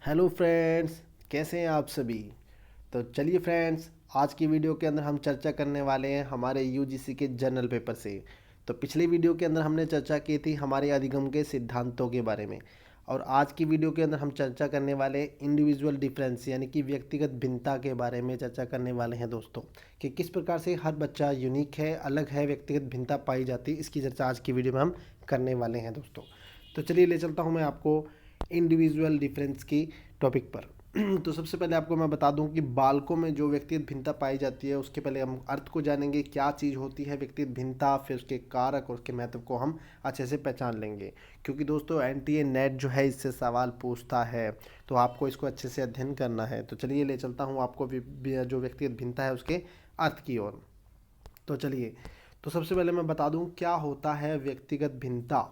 Hello friends, कैसे हैं आप सभी। तो चलिए फ्रेंड्स, आज की वीडियो के अंदर हम चर्चा करने वाले हैं हमारे यूजीसी के जर्नल पेपर से। तो पिछली वीडियो के अंदर हमने चर्चा की थी हमारे अधिगम के सिद्धांतों के बारे में, और आज की वीडियो के अंदर हम चर्चा करने वाले इंडिविजुअल डिफरेंस यानी कि व्यक्तिगत भिन्नता के बारे में चर्चा करने वाले हैं दोस्तों, कि किस प्रकार से हर बच्चा यूनिक है, अलग है, व्यक्तिगत भिन्नता पाई जाती है। इसकी चर्चा आज की वीडियो में हम करने वाले हैं दोस्तों। तो चलिए ले चलता हूँ मैं आपको इंडिविजुअल डिफरेंस की टॉपिक पर। तो सबसे पहले आपको मैं बता दूं कि बालकों में जो व्यक्तिगत भिन्नता पाई जाती है उसके पहले हम अर्थ को जानेंगे, क्या चीज़ होती है व्यक्तिगत भिन्नता, फिर उसके कारक और उसके महत्व को हम अच्छे से पहचान लेंगे। क्योंकि दोस्तों एनटीए नेट जो है इससे सवाल पूछता है, तो आपको इसको अच्छे से अध्ययन करना है। तो चलिए ले चलता हूँ आपको जो व्यक्तिगत भिन्नता है उसके अर्थ की ओर। तो चलिए, तो सबसे पहले मैं बता दूं क्या होता है व्यक्तिगत भिन्नता।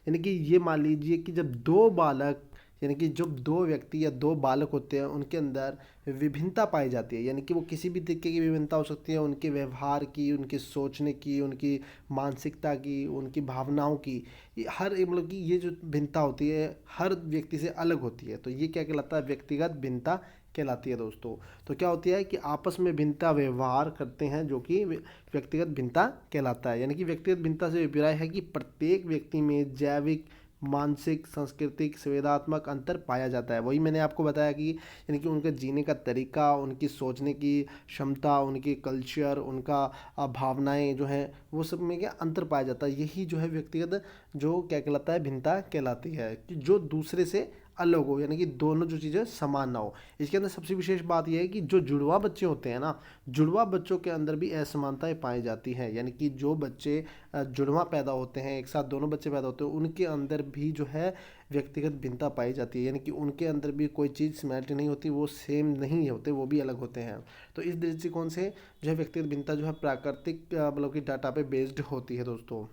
यानी कि ये मान लीजिए कि जब दो बालक, यानी कि जब दो व्यक्ति या दो बालक होते हैं उनके अंदर विभिन्नता पाई जाती है, यानी कि वो किसी भी तरीके की विभिन्नता हो सकती है, उनके व्यवहार की, उनके सोचने की, उनकी मानसिकता की, उनकी भावनाओं की, ये हर मतलब कि ये जो भिन्नता होती है हर व्यक्ति से अलग होती है। तो ये क्या कहलाता है, व्यक्तिगत भिन्नता कहलाती है दोस्तों। तो क्या होती है कि आपस में भिन्नता व्यवहार करते हैं जो कि व्यक्तिगत भिन्नता कहलाता है। यानी कि व्यक्तिगत भिन्नता से अभिप्राय है कि प्रत्येक व्यक्ति में जैविक, मानसिक, सांस्कृतिक, संवेदनात्मक अंतर पाया जाता है। वही मैंने आपको बताया कि यानी कि उनका जीने का तरीका, उनकी सोचने की क्षमता, उनकी कल्चर, उनका भावनाएं जो हैं वो सब में क्या अंतर पाया जाता है। यही जो है व्यक्तिगत जो क्या कहलाता है, भिन्नता कहलाती है, कि जो दूसरे से अलग हो, यानी कि दोनों जो चीज़ें समान ना हो। इसके अंदर सबसे विशेष बात यह है कि जो जुड़वा बच्चे होते हैं ना, जुड़वा बच्चों के अंदर भी असमानताएं पाई जाती हैं। यानी कि जो बच्चे जुड़वा पैदा होते हैं, एक साथ दोनों बच्चे पैदा होते हैं, उनके अंदर भी जो है व्यक्तिगत भिन्नता पाई जाती है। यानी कि उनके अंदर भी कोई चीज़ सिमिलरिटी नहीं होती, वो सेम नहीं होते, वो भी अलग होते हैं। तो इस दृष्टिकोण से जो है व्यक्तिगत भिन्नता जो है प्राकृतिक मतलब कि डाटा पे बेस्ड होती है दोस्तों।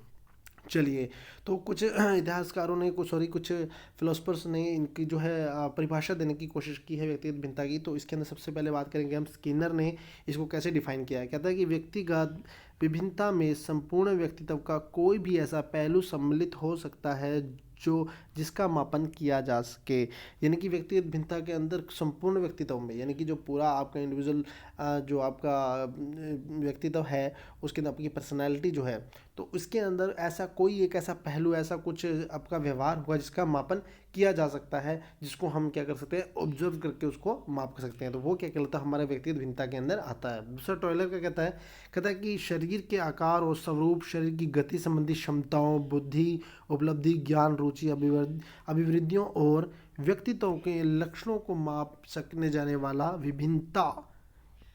चलिए, तो कुछ इतिहासकारों ने, कुछ फिलोसफर्स ने इनकी जो है परिभाषा देने की कोशिश की है व्यक्तिगत भिन्नता की। तो इसके अंदर सबसे पहले बात करेंगे हम, स्किनर ने इसको कैसे डिफाइन किया है। कहता है कि व्यक्तिगत विभिन्नता में संपूर्ण व्यक्तित्व का कोई भी ऐसा पहलू सम्मिलित हो सकता है जो जिसका मापन किया जा सके। यानी कि व्यक्तिगत भिन्नता के अंदर संपूर्ण व्यक्तित्व में, यानी कि जो पूरा आपका इंडिविजुअल जो आपका व्यक्तित्व है उसके अंदर आपकी पर्सनैलिटी जो है, तो उसके अंदर ऐसा कोई एक ऐसा पहलू, ऐसा कुछ आपका व्यवहार हुआ जिसका मापन किया जा सकता है, जिसको हम क्या कर सकते हैं, ऑब्जर्व करके उसको माप कर सकते हैं। तो वो क्या कहलाता है, हमारे व्यक्तिगत भिन्नता के अंदर आता है। दूसरा टॉयलर का कहता है कि शरीर के आकार और स्वरूप, शरीर की गति संबंधी क्षमताओं, बुद्धि, उपलब्धि, ज्ञान, रुचि, अभिवृद्धियों और व्यक्तित्व के लक्षणों को माप सकने जाने वाला विभिन्नता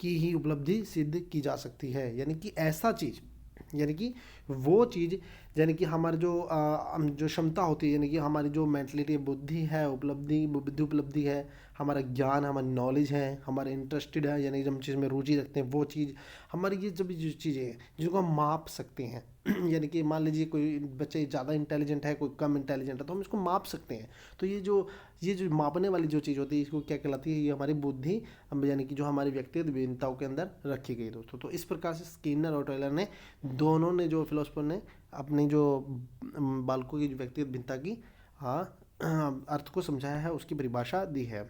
की ही उपलब्धि सिद्ध की जा सकती है। यानी कि ऐसा चीज़, यानी कि वो चीज़, यानी कि हमारी जो क्षमता होती है, यानी कि हमारी जो मेंटलिटी, बुद्धि है, बुद्धि उपलब्धि है, हमारा ज्ञान, हमारी नॉलेज है, हमारे इंटरेस्टेड है, यानी कि हम चीज़ में रुचि रखते हैं, वो चीज़ हमारी, ये जब जो चीज़ें हैं जिनको हम माप सकते हैं यानी कि मान लीजिए कोई बच्चे ज़्यादा इंटेलिजेंट है, कोई कम इंटेलिजेंट है, तो हम इसको माप सकते हैं। तो ये जो मापने वाली जो चीज़ होती है इसको क्या कहलाती है, ये हमारी बुद्धि, यानी कि जो हमारी व्यक्तिगत भिन्नताओं के अंदर रखी गई दोस्तों। तो इस प्रकार से स्किनर और टॉयलर ने, दोनों ने, जो फिलोसफर ने अपनी जो बालकों की जो व्यक्तिगत भिन्नता की हाँ अर्थ को समझाया है, उसकी परिभाषा दी है।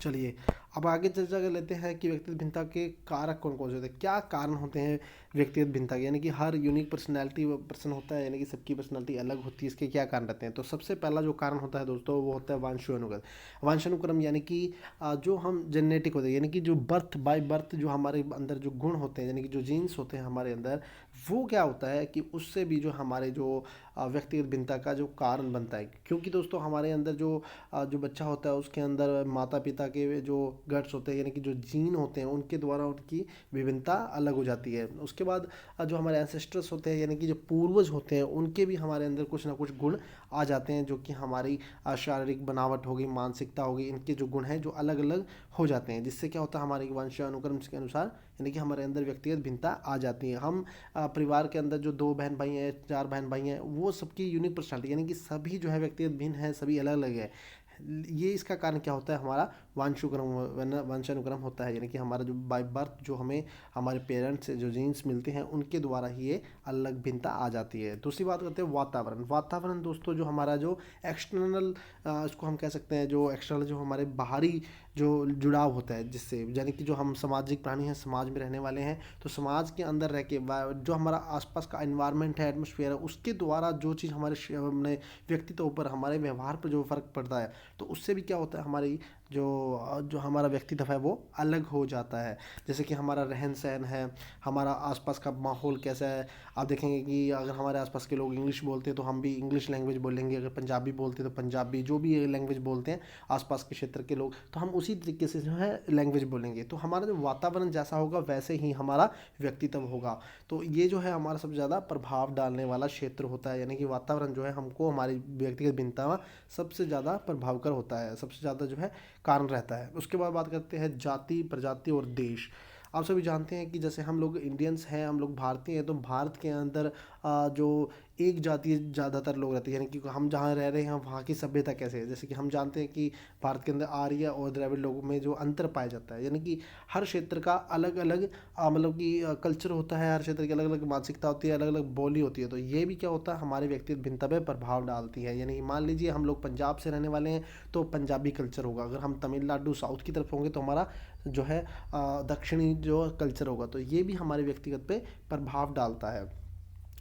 चलिए, अब आगे चर्चा कर लेते हैं कि व्यक्तिगत भिन्नता के कारक कौन कौन से होते हैं, क्या कारण होते हैं व्यक्तिगत भिन्नता के। यानी कि हर यूनिक पर्सनैलिटी पर्सन होता है, यानी कि सबकी पर्सनैलिटी अलग होती है, इसके क्या कारण रहते हैं। तो सबसे पहला जो कारण होता है दोस्तों वो होता है वंशानुगत। वंशानुक्रम यानी कि जो हम जेनेटिक होते हैं, यानी कि जो बर्थ बाय बर्थ जो हमारे अंदर जो गुण होते हैं, यानी कि जो जीन्स होते हैं हमारे अंदर, वो क्या होता है कि उससे भी जो हमारे जो व्यक्तिगत भिन्नता का जो कारण बनता है। क्योंकि दोस्तों हमारे अंदर जो बच्चा होता है उसके अंदर माता पिता के जो गट्स होते हैं, यानी कि जो जीन होते हैं, उनके द्वारा उनकी विभिन्नता अलग हो जाती है। उसके बाद जो हमारे एंसेस्टर्स होते हैं, यानी कि जो पूर्वज होते हैं, उनके भी हमारे अंदर कुछ ना कुछ गुण आ जाते हैं, जो कि हमारी शारीरिक बनावट होगी, मानसिकता होगी, इनके जो गुण हैं जो अलग अलग हो जाते हैं, जिससे क्या होता है, हमारे वंशानुक्रम के अनुसार यानी कि हमारे अंदर व्यक्तिगत भिन्नता आ जाती है। हम परिवार के अंदर जो 2 बहन भाई हैं, 4 बहन भाई हैं, वो सबकी यूनिक पर्सनालिटी, यानी कि सभी जो है व्यक्तिगत भिन्न है, सभी अलग अलग है। ये इसका कारण क्या होता है, हमारा वंशानुक्रम होता है, यानी कि हमारा जो बाय बर्थ जो हमें हमारे पेरेंट्स से जो जीन्स मिलते हैं उनके द्वारा ही ये अलग भिन्नता आ जाती है। दूसरी बात करते हैं वातावरण। वातावरण दोस्तों जो हमारा जो एक्सटर्नल, इसको हम कह सकते हैं जो एक्सटर्नल जो हमारे बाहरी जो जुड़ाव होता है जिससे, यानी कि जो हम सामाजिक प्राणी हैं, समाज में रहने वाले हैं, तो समाज के अंदर रह के जो हमारा आसपास का एनवायरनमेंट है, एटमॉस्फेयर है, उसके द्वारा जो चीज़ हमारे अपने व्यक्तित्व पर, हमारे व्यवहार पर जो फ़र्क पड़ता है, तो उससे भी क्या होता है, हमारी जो हमारा व्यक्तित्व है वो अलग हो जाता है। जैसे कि हमारा रहन सहन है, हमारा आसपास का माहौल कैसा है। आप देखेंगे कि अगर हमारे आसपास के लोग इंग्लिश बोलते हैं तो हम भी इंग्लिश लैंग्वेज बोलेंगे, अगर पंजाबी बोलते हैं तो पंजाबी, जो भी लैंग्वेज बोलते हैं आसपास के क्षेत्र के लोग, तो हम उसी तरीके से जो है लैंग्वेज बोलेंगे। तो हमारा जो वातावरण जैसा होगा वैसे ही हमारा व्यक्तित्व होगा। तो ये जो है हमारा सबसे ज़्यादा प्रभाव डालने वाला क्षेत्र होता है, यानी कि वातावरण जो है हमको हमारी व्यक्तिगत भिन्नता सबसे ज़्यादा प्रभावकर होता है, सबसे ज़्यादा जो है कारण रहता है। उसके बाद बात करते हैं जाति, प्रजाति और देश। आप सभी जानते हैं कि जैसे हम लोग इंडियंस हैं, हम लोग भारतीय हैं, तो भारत के अंदर जो एक जाति ज़्यादातर लोग रहते हैं, यानी कि हम जहाँ रह रहे हैं वहाँ की सभ्यता कैसे है। जैसे कि हम जानते हैं कि भारत के अंदर आर्य और द्रविड़ लोगों में जो अंतर पाया जाता है, यानी कि हर क्षेत्र का अलग अलग मतलब कि कल्चर होता है, हर क्षेत्र की अलग अलग मानसिकता होती है, अलग अलग बोली होती है। तो ये भी क्या होता है, हमारे व्यक्तिगत भिन्नता पर प्रभाव डालती है। यानी कि मान लीजिए हम लोग पंजाब से रहने वाले हैं तो पंजाबी कल्चर होगा, अगर हम तमिलनाडु साउथ की तरफ होंगे तो हमारा जो है दक्षिणी जो कल्चर होगा। तो ये भी हमारे व्यक्तिगत पे प्रभाव डालता है।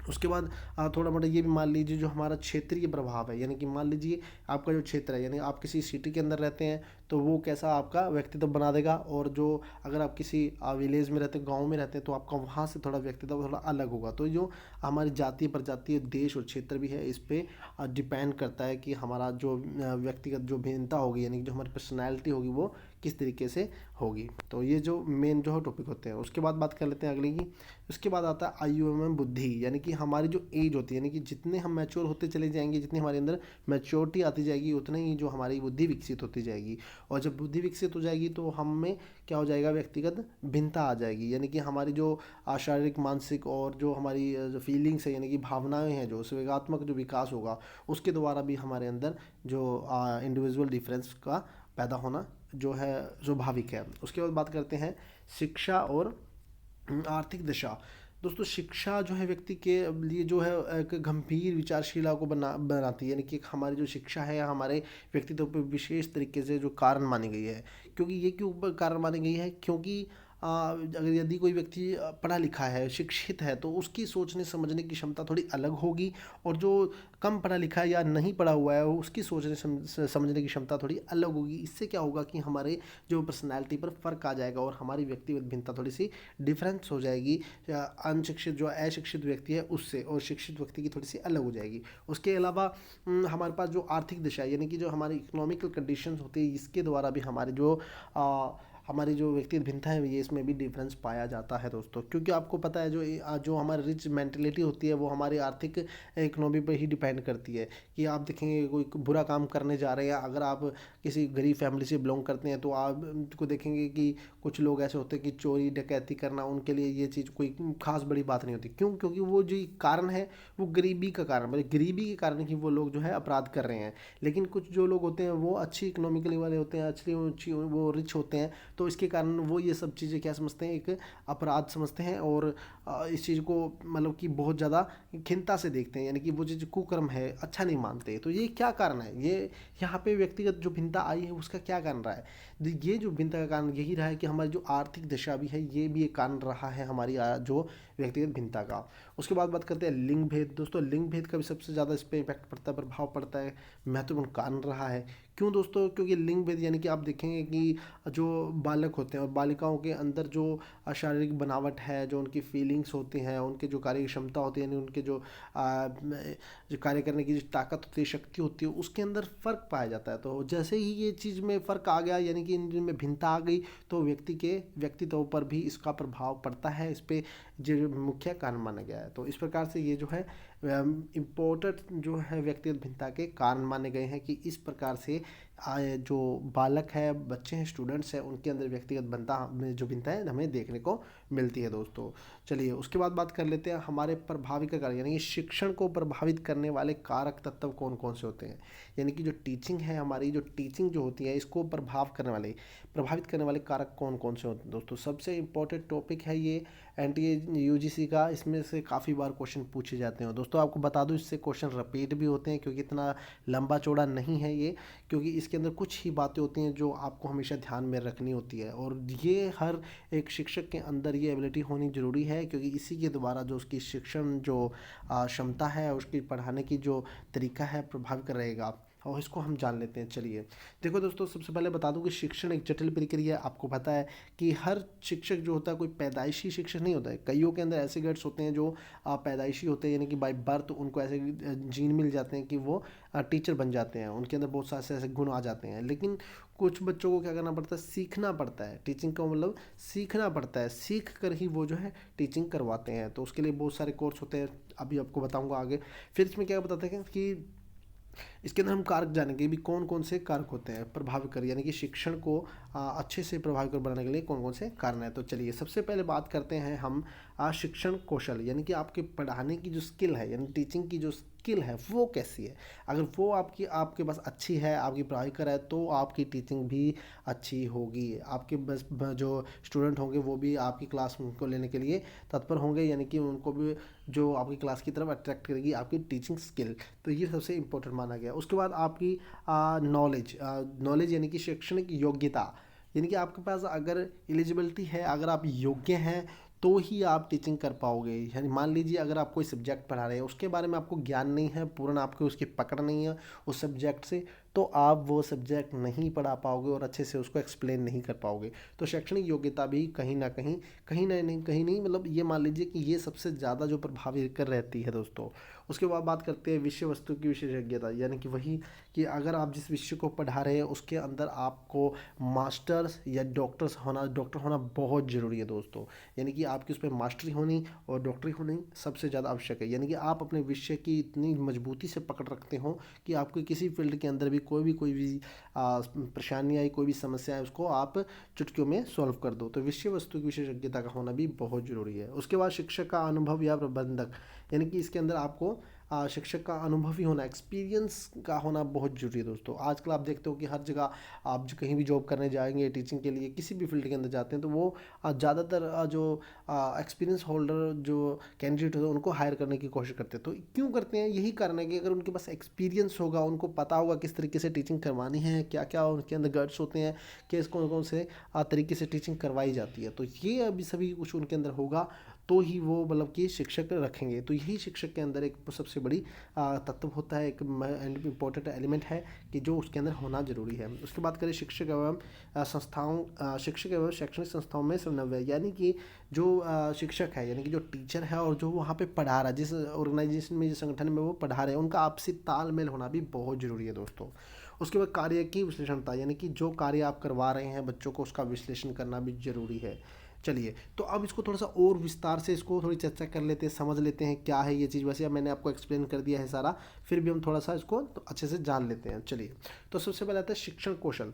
उसके बाद थोड़ा मोटा ये भी मान लीजिए जो हमारा क्षेत्रीय प्रभाव है, यानी कि मान लीजिए आपका जो क्षेत्र है, यानी आप किसी सिटी के अंदर रहते हैं तो वो कैसा आपका व्यक्तित्व बना देगा, और जो अगर आप किसी विलेज में रहते हैं, गांव में रहते हैं, तो आपका वहाँ से थोड़ा व्यक्तित्व थोड़ा अलग होगा। तो जो हमारी जाति, प्रजाति, देश और क्षेत्र भी है, इस पर डिपेंड करता है कि हमारा जो व्यक्तिगत जो भिन्नता होगी, यानी कि जो हमारी पर्सनैलिटी होगी वो किस तरीके से होगी। तो ये जो मेन जो है टॉपिक होते हैं। उसके बाद बात कर लेते हैं अगली की। उसके बाद आता है आयु एवं बुद्धि, यानी कि हमारी जो एज होती है, यानी कि जितने हम मैच्योर होते चले जाएंगे, जितनी हमारे अंदर मैच्योरिटी आती जाएगी, उतने ही जो हमारी बुद्धि विकसित होती जाएगी। और जब बुद्धि विकसित हो जाएगी तो हम में क्या हो जाएगा, व्यक्तिगत भिन्नता आ जाएगी, यानी कि हमारी जो शारीरिक, मानसिक और जो हमारी जो फीलिंग्स है, यानी कि भावनाएं हैं, जो संवेगात्मक जो विकास होगा, उसके द्वारा भी हमारे अंदर जो इंडिविजुअल डिफरेंस का पैदा होना जो है स्वाभाविक है। उसके बाद बात करते हैं शिक्षा और आर्थिक दशा। दोस्तों शिक्षा जो है व्यक्ति के लिए जो है एक गंभीर विचारशीला को बनाती है, यानी कि हमारी जो शिक्षा है हमारे व्यक्तित्व पर विशेष तरीके से जो कारण मानी गई है। क्योंकि ये क्यों कारण मानी गई है, क्योंकि अगर यदि कोई व्यक्ति पढ़ा लिखा है, शिक्षित है, तो उसकी सोचने समझने की क्षमता थोड़ी अलग होगी, और जो कम पढ़ा लिखा है या नहीं पढ़ा हुआ है उसकी सोचने समझने की क्षमता थोड़ी अलग होगी। इससे क्या होगा कि हमारे जो पर्सनैलिटी पर फ़र्क आ जाएगा और हमारी व्यक्तिगत भिन्नता थोड़ी सी डिफरेंस हो जाएगी, अनशिक्षित जो अशिक्षित व्यक्ति है उससे, और शिक्षित व्यक्ति की थोड़ी सी अलग हो जाएगी। उसके अलावा हमारे पास जो आर्थिक दिशा है, यानी कि जो हमारी इकोनॉमिकल कंडीशंस होती है, इसके द्वारा भी हमारे जो हमारी जो व्यक्तिगत भिन्नता है ये इसमें भी डिफरेंस पाया जाता है दोस्तों। क्योंकि आपको पता है जो हमारी रिच मेंटेलिटी होती है वो हमारी आर्थिक इकोनॉमी पर ही डिपेंड करती है। कि आप देखेंगे कोई बुरा काम करने जा रहे हैं, अगर आप किसी गरीब फैमिली से बिलोंग करते हैं तो आपको देखेंगे कि कुछ लोग ऐसे होते हैं कि चोरी डकैती करना उनके लिए ये चीज़ कोई खास बड़ी बात नहीं होती। क्यों? क्योंकि वो जो कारण है वो गरीबी का कारण, मतलब गरीबी के कारण ही वो लोग जो है अपराध कर रहे हैं। लेकिन कुछ जो लोग होते हैं वो अच्छी इकोनॉमिकली वाले होते हैं, अच्छी वो रिच होते हैं, तो इसके कारण वो ये सब चीज़ें क्या समझते हैं, एक अपराध समझते हैं, और इस चीज़ को मतलब कि बहुत ज़्यादा खिन्नता से देखते हैं, यानी कि वो चीज़ कुकर्म है, अच्छा नहीं मानते। तो ये क्या कारण है, ये यहाँ पे व्यक्तिगत जो भिन्नता आई है उसका क्या कारण रहा है। ये जो भिन्नता का कारण यही रहा है कि हमारी जो आर्थिक दशा भी है ये भी एक कारण रहा है हमारी जो व्यक्तिगत भिन्नता का। उसके बाद बात करते हैं लिंग भेद। दोस्तों लिंग भेद का भी सबसे ज़्यादा इस पर इम्पैक्ट पड़ता है, प्रभाव पड़ता है, महत्वपूर्ण कारण रहा है। क्यों दोस्तों? क्योंकि लिंग भेद यानी कि आप देखेंगे कि जो बालक होते हैं और बालिकाओं के अंदर जो शारीरिक बनावट है, जो उनकी फीलिंग्स होती हैं, उनके जो कार्य क्षमता होती है, यानी उनके जो कार्य करने की जो ताकत होती है, शक्ति होती है, उसके अंदर फ़र्क पाया जाता है। तो जैसे ही ये चीज़ में फ़र्क आ गया, यानी कि इनमें भिन्नता आ गई, तो व्यक्ति के व्यक्तित्व पर भी इसका प्रभाव पड़ता है। इस पर जो मुख्य कारण माना गया है। तो इस प्रकार से ये जो है इम्पोर्टेंट जो है व्यक्तिगत भिन्नता के कारण माने गए हैं कि इस प्रकार से जो बालक है, बच्चे हैं, स्टूडेंट्स हैं, उनके अंदर व्यक्तिगत बनता में जो भिन्नता है हमें देखने को मिलती है दोस्तों। चलिए उसके बाद बात कर लेते हैं हमारे प्रभावी का कारक, यानी कि शिक्षण को प्रभावित करने वाले कारक तत्व कौन कौन से होते हैं। यानी कि जो टीचिंग है, हमारी जो टीचिंग जो होती है, इसको प्रभावित करने वाले कारक कौन कौन से होते हैं दोस्तों। सबसे इम्पोर्टेंट टॉपिक है ये एनटीए यूजीसी का, इसमें से काफ़ी बार क्वेश्चन पूछे जाते हैं दोस्तों। आपको बता दूं इससे क्वेश्चन रिपीट भी होते हैं, क्योंकि इतना लंबा चौड़ा नहीं है ये, क्योंकि इसके अंदर कुछ ही बातें होती हैं जो आपको हमेशा ध्यान में रखनी होती है। और ये हर एक शिक्षक के अंदर ये एबिलिटी होनी ज़रूरी है, क्योंकि इसी के द्वारा जो उसकी शिक्षण जो क्षमता है, उसकी पढ़ाने की जो तरीका है प्रभावित रहेगा। और इसको हम जान लेते हैं। चलिए देखो दोस्तों, सबसे पहले बता दूं कि शिक्षण एक जटिल प्रक्रिया है। आपको पता है कि हर शिक्षक जो होता है कोई पैदाइशी शिक्षक नहीं होता है। कईयों के अंदर ऐसे गट्स होते हैं जो पैदाइशी होते हैं, यानी कि बाय बर्थ उनको ऐसे जीन मिल जाते हैं कि वो टीचर बन जाते हैं, उनके अंदर बहुत सारे ऐसे गुण आ जाते हैं। लेकिन कुछ बच्चों को क्या करना पड़ता है, सीखना पड़ता है। टीचिंग का मतलब सीखना पड़ता है, सीख कर ही वो जो है टीचिंग करवाते हैं। तो उसके लिए बहुत सारे कोर्स होते हैं, अभी आपको बताऊंगा आगे। फिर इसमें क्या बताते हैं कि इसके अंदर हम कारक जानेंगे भी कौन कौन से कारक होते हैं प्रभावित कर, यानी कि शिक्षण को अच्छे से प्रभावित कर बनाने के लिए कौन कौन से कारण है। तो चलिए सबसे पहले बात करते हैं हम शिक्षण कौशल, यानी कि आपके पढ़ाने की जो स्किल है, यानी टीचिंग की जो स्किल है वो कैसी है। अगर वो आपके पास अच्छी है, आपकी पढ़ाई कर है, तो आपकी टीचिंग भी अच्छी होगी। आपके बस जो स्टूडेंट होंगे वो भी आपकी क्लास को लेने के लिए तत्पर होंगे, यानी कि उनको भी जो आपकी क्लास की तरफ अट्रैक्ट करेगी आपकी टीचिंग स्किल। तो ये सबसे इंपॉर्टेंट माना गया। उसके बाद आपकी नॉलेज यानी कि शैक्षणिक योग्यता, यानी कि आपके पास अगर एलिजिबिलिटी है, अगर आप योग्य हैं, तो ही आप टीचिंग कर पाओगे। यानी मान लीजिए अगर आप कोई सब्जेक्ट पढ़ा रहे हैं, उसके बारे में आपको ज्ञान नहीं है, पूर्ण आपको उसकी पकड़ नहीं है उस सब्जेक्ट से, तो आप वो सब्जेक्ट नहीं पढ़ा पाओगे और अच्छे से उसको एक्सप्लेन नहीं कर पाओगे। तो शैक्षणिक योग्यता भी कहीं ना कहीं नहीं मतलब ये मान लीजिए कि ये सबसे ज़्यादा जो प्रभावी कर रहती है दोस्तों। उसके बाद बात करते हैं विषय वस्तु की विशेषज्ञता, यानी कि वही कि अगर आप जिस विषय को पढ़ा रहे हैं उसके अंदर आपको मास्टर्स या डॉक्टर होना बहुत ज़रूरी है दोस्तों। यानी कि आपकी उस पर मास्टरी होनी और डॉक्टरी होनी सबसे ज़्यादा आवश्यक है। यानी कि आप अपने विषय की इतनी मजबूती से पकड़ रखते हो कि आपको किसी फील्ड के अंदर भी कोई भी परेशानी आई, कोई भी समस्या है, उसको आप चुटकियों में सॉल्व कर दो। तो विषय वस्तु की विशेषज्ञता का होना भी बहुत ज़रूरी है। उसके बाद शिक्षक का अनुभव या प्रबंधक, यानी कि इसके अंदर आपको शिक्षक का अनुभवी होना, एक्सपीरियंस का होना बहुत ज़रूरी है दोस्तों। आजकल आप देखते हो कि हर जगह आप जो कहीं भी जॉब करने जाएंगे टीचिंग के लिए, किसी भी फील्ड के अंदर जाते हैं, तो वो ज़्यादातर जो एक्सपीरियंस होल्डर जो कैंडिडेट होते हैं उनको हायर करने की कोशिश करते हैं। तो क्यों करते हैं, यही कारण है कि अगर उनके पास एक्सपीरियंस होगा, उनको पता होगा किस तरीके से टीचिंग करवानी है, क्या क्या उनके अंदर गट्स होते हैं, किस कौन कौन से तरीके से टीचिंग करवाई जाती है। तो ये अभी सभी कुछ उनके अंदर होगा, तो ही वो मतलब कि शिक्षक रखेंगे। तो यही शिक्षक के अंदर एक सबसे बड़ी तत्व होता है, एक इम्पोर्टेंट एलिमेंट है कि जो उसके अंदर होना जरूरी है। उसके बाद करें शिक्षक एवं शिक्षक एवं शैक्षणिक संस्थाओं में समन्वय, यानी कि जो शिक्षक है, यानी कि जो टीचर है और जो वहाँ पे पढ़ा रहा है, जिस ऑर्गेनाइजेशन में, जिस संगठन में वो पढ़ा रहे हैं, उनका आपसी तालमेल होना भी बहुत ज़रूरी है दोस्तों। उसके बाद कार्य की विश्लेषणता, यानी कि जो कार्य आप करवा रहे हैं बच्चों को, उसका विश्लेषण करना भी ज़रूरी है। चलिए तो अब इसको थोड़ा सा और विस्तार से इसको थोड़ी चर्चा कर लेते हैं, समझ लेते हैं क्या है ये चीज़। वैसे अब मैंने आपको एक्सप्लेन कर दिया है सारा, फिर भी हम थोड़ा सा इसको तो अच्छे से जान लेते हैं। चलिए तो सबसे पहले आता है शिक्षण कौशल।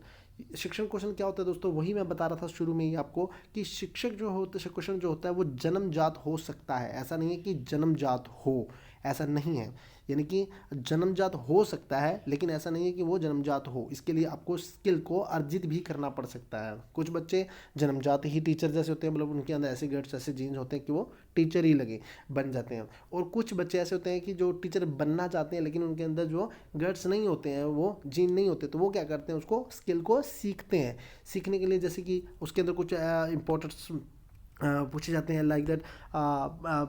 शिक्षण कौशल क्या होता है दोस्तों, वही मैं बता रहा था शुरू में ही आपको कि शिक्षक जो होता है, कौशल जो होता है वो जन्मजात हो सकता है। ऐसा नहीं है कि जन्मजात हो, ऐसा नहीं है। यानी कि जन्मजात हो सकता है, लेकिन ऐसा नहीं है कि वो जन्मजात हो। इसके लिए आपको स्किल को अर्जित भी करना पड़ सकता है। कुछ बच्चे जन्मजात ही टीचर जैसे होते हैं, मतलब उनके अंदर ऐसे गट्स, ऐसे जीन्स होते हैं कि वो टीचर ही लगे बन जाते हैं। और कुछ बच्चे ऐसे होते हैं कि जो टीचर बनना चाहते हैं, लेकिन उनके अंदर जो गट्स नहीं होते हैं, वो जीन नहीं होते, तो वो क्या करते हैं, उसको स्किल को सीखते हैं। सीखने के लिए जैसे कि उसके अंदर कुछ इंपॉर्टेंट्स पूछे जाते हैं, लाइक दैट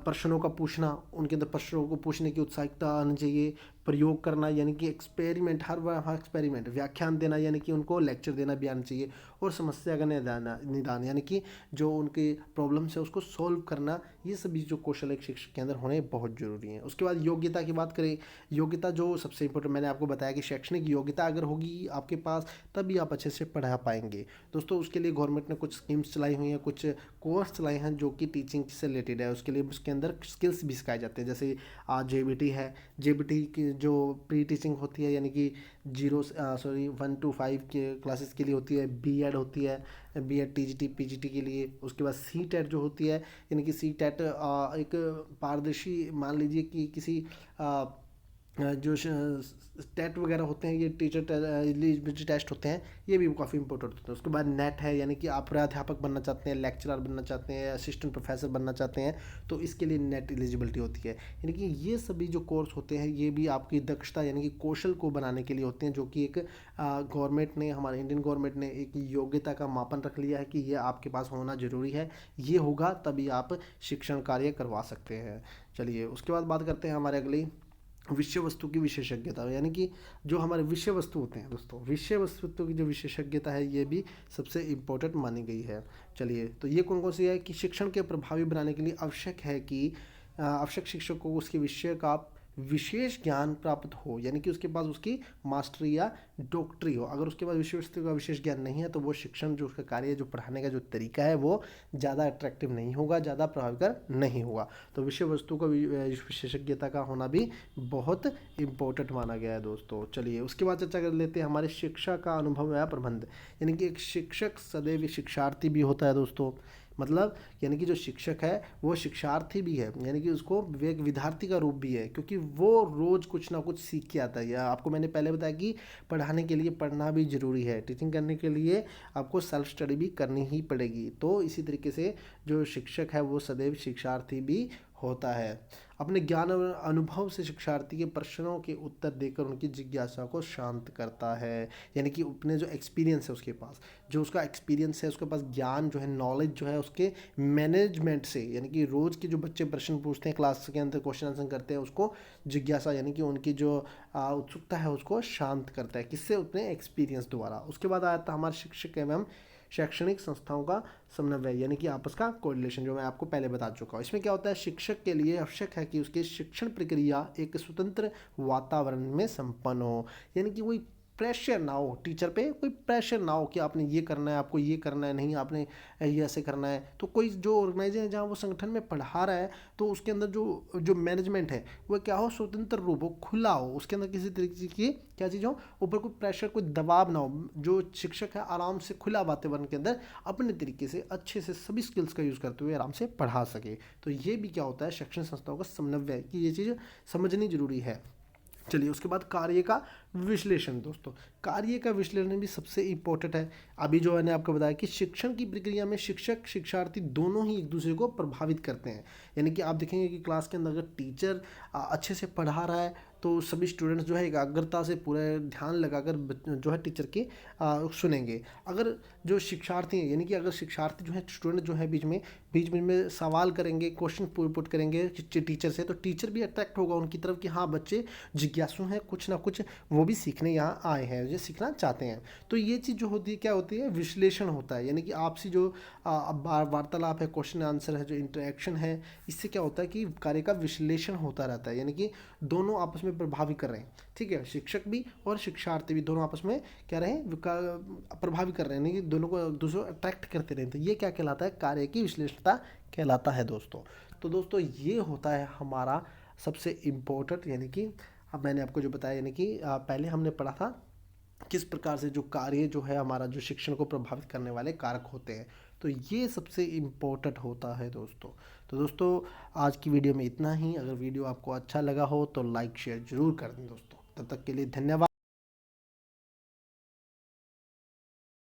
प्रश्नों का पूछना, उनके अंदर प्रश्नों को पूछने की उत्साहिकता आनी चाहिए। प्रयोग करना, यानी कि एक्सपेरिमेंट, हर एक्सपेरिमेंट, व्याख्यान देना, यानी कि उनको लेक्चर देना भी आना चाहिए। और समस्या का निदान, यानी कि जो उनकी प्रॉब्लम्स है उसको सॉल्व करना, ये सभी जो कौशल एक शिक्षक के अंदर होने बहुत ज़रूरी है। उसके बाद योग्यता की बात करें, योग्यता जो सबसे इंपॉर्टेंट, मैंने आपको बताया कि शैक्षणिक योग्यता अगर होगी आपके पास, तभी आप अच्छे से पढ़ा पाएंगे दोस्तों। उसके लिए गवर्नमेंट ने कुछ स्कीम्स चलाई हुई हैं, कुछ कोर्स चलाए हैं जो कि टीचिंग से रिलेटेड है। उसके लिए उसके अंदर स्किल्स भी सिखाए जाते हैं, जैसे JBT है, JBT की जो प्री टीचिंग होती है यानी कि 1 to 5 के क्लासेस के लिए होती है, बीएड होती है, बीएड टीजीटी पीजीटी के लिए। उसके बाद सी टेट जो होती है यानी कि सी टेट एक पारदर्शी, मान लीजिए कि किसी जो टेट वगैरह होते हैं, ये टीचर एलिजिबिलिटी टेस्ट होते हैं, ये भी काफ़ी इंपॉर्टेंट होते हैं। उसके बाद नेट है यानी कि आप प्राध्यापक बनना चाहते हैं, लेक्चरर बनना चाहते हैं, असिस्टेंट प्रोफेसर बनना चाहते हैं, तो इसके लिए नेट एलिजिबिलिटी होती है। यानी कि ये सभी जो कोर्स होते हैं ये भी आपकी दक्षता यानी कि कौशल को बनाने के लिए होते हैं, जो कि एक गवर्नमेंट ने, हमारे इंडियन गवर्नमेंट ने एक योग्यता का मापन रख लिया है कि ये आपके पास होना ज़रूरी है, ये होगा तभी आप शिक्षण कार्य करवा सकते हैं। चलिए उसके बाद बात करते हैं हमारे अगली विषय वस्तु की विशेषज्ञता, यानी कि जो हमारे विषय वस्तु होते हैं दोस्तों, विषय वस्तु की जो विशेषज्ञता है ये भी सबसे इम्पोर्टेंट मानी गई है। चलिए तो ये कौन कौन सी है कि शिक्षण के प्रभावी बनाने के लिए आवश्यक है कि आवश्यक शिक्षक को उसके विषय का विशेष ज्ञान प्राप्त हो, यानी कि उसके पास उसकी मास्टरी या डॉक्टरी हो। अगर उसके पास विषय वस्तु का विशेष ज्ञान नहीं है तो वो शिक्षण जो उसका कार्य, जो पढ़ाने का जो तरीका है वो ज़्यादा अट्रैक्टिव नहीं होगा, ज़्यादा प्रभावकर नहीं होगा। तो विषय वस्तु का विशेषज्ञता का होना भी बहुत इम्पोर्टेंट माना गया है दोस्तों। चलिए उसके बाद चर्चा कर लेते हैं हमारे शिक्षा का अनुभव या प्रबंध, यानी कि एक शिक्षक सदैव शिक्षार्थी भी होता है दोस्तों। मतलब यानी कि जो शिक्षक है वो शिक्षार्थी भी है, यानी कि उसको एक विद्यार्थी का रूप भी है, क्योंकि वो रोज़ कुछ ना कुछ सीख के आता है। या आपको मैंने पहले बताया कि पढ़ाने के लिए पढ़ना भी ज़रूरी है, टीचिंग करने के लिए आपको सेल्फ स्टडी भी करनी ही पड़ेगी। तो इसी तरीके से जो शिक्षक है वो सदैव शिक्षार्थी भी होता है। अपने ज्ञान और अनुभव से शिक्षार्थी के प्रश्नों के उत्तर देकर उनकी जिज्ञासा को शांत करता है, यानी कि अपने जो एक्सपीरियंस है उसके पास, जो उसका एक्सपीरियंस है, उसके पास ज्ञान जो है, नॉलेज जो है उसके मैनेजमेंट से, यानी कि रोज़ के जो बच्चे प्रश्न पूछते हैं क्लास के अंदर, क्वेश्चन आंसर करते हैं, उसको जिज्ञासा यानी कि उनकी जो उत्सुकता है उसको शांत करता है, किससे? अपने एक्सपीरियंस द्वारा। उसके बाद आता है हमारे शिक्षक एवं शैक्षणिक संस्थाओं का समन्वय, यानी कि आपस का कोऑर्डिनेशन, जो मैं आपको पहले बता चुका हूँ। इसमें क्या होता है, शिक्षक के लिए आवश्यक है कि उसकी शिक्षण प्रक्रिया एक स्वतंत्र वातावरण में संपन्न हो, यानी कि कोई प्रेशर ना हो, टीचर पे कोई प्रेशर ना हो कि आपने ये करना है, आपको ये करना है, नहीं आपने ये ऐसे करना है। तो कोई जो ऑर्गेनाइजेशन है जहाँ वो संगठन में पढ़ा रहा है, तो उसके अंदर जो जो मैनेजमेंट है वो क्या हो, स्वतंत्र रूप हो, खुला हो, उसके अंदर किसी तरीके की क्या चीज़ हो, ऊपर कोई प्रेशर, कोई दबाव ना हो। जो शिक्षक है आराम से खुला वातावरण के अंदर अपने तरीके से अच्छे से सभी स्किल्स का यूज़ करते हुए आराम से पढ़ा सके। तो ये भी क्या होता है, शैक्षणिक संस्थाओं का समन्वय, कि ये चीज़ समझनी जरूरी है। चलिए उसके बाद कार्य का विश्लेषण दोस्तों, कार्य का विश्लेषण भी सबसे इम्पोर्टेंट है। अभी जो मैंने आपको बताया कि शिक्षण की प्रक्रिया में शिक्षक शिक्षार्थी दोनों ही एक दूसरे को प्रभावित करते हैं, यानी कि आप देखेंगे कि क्लास के अंदर अगर टीचर अच्छे से पढ़ा रहा है तो सभी स्टूडेंट्स जो है एकाग्रता से पूरा ध्यान लगाकर जो है टीचर की सुनेंगे। अगर जो शिक्षार्थी हैं, यानी कि अगर शिक्षार्थी जो है, स्टूडेंट जो है बीच में सवाल करेंगे, क्वेश्चन पुट करेंगे टीचर से, तो टीचर भी अट्रैक्ट होगा उनकी तरफ कि हाँ बच्चे जिज्ञासु हैं, कुछ ना कुछ वो भी सीखने यहाँ आए हैं, जो सीखना चाहते हैं। तो ये चीज़ जो होती है, क्या होती है, विश्लेषण होता है, यानी कि आपसी जो वार्तालाप है, क्वेश्चन आंसर है, जो इंटरेक्शन है, इससे क्या होता है कि कार्य का विश्लेषण होता रहता है, यानी कि दोनों आपस में प्रभावी कर रहे हैं। ठीक है, शिक्षक भी और शिक्षार्थी भी दोनों आपस में क्या रहे हैं, प्रभावी कर रहे हैं, यानी कि दोनों को दूसरे अट्रैक्ट करते रहे। तो ये क्या कहलाता है, कार्य की विश्लेषणता कहलाता है दोस्तों। तो दोस्तों ये होता है हमारा सबसे इम्पोर्टेंट, यानी कि अब मैंने आपको जो बताया, यानी कि पहले हमने पढ़ा था किस प्रकार से जो कार्य जो है हमारा, जो शिक्षण को प्रभावित करने वाले कारक होते हैं, तो ये सबसे इम्पोर्टेंट होता है दोस्तों। तो दोस्तों आज की वीडियो में इतना ही। अगर वीडियो आपको अच्छा लगा हो तो लाइक शेयर ज़रूर कर दें दोस्तों। तब तक के लिए धन्यवाद।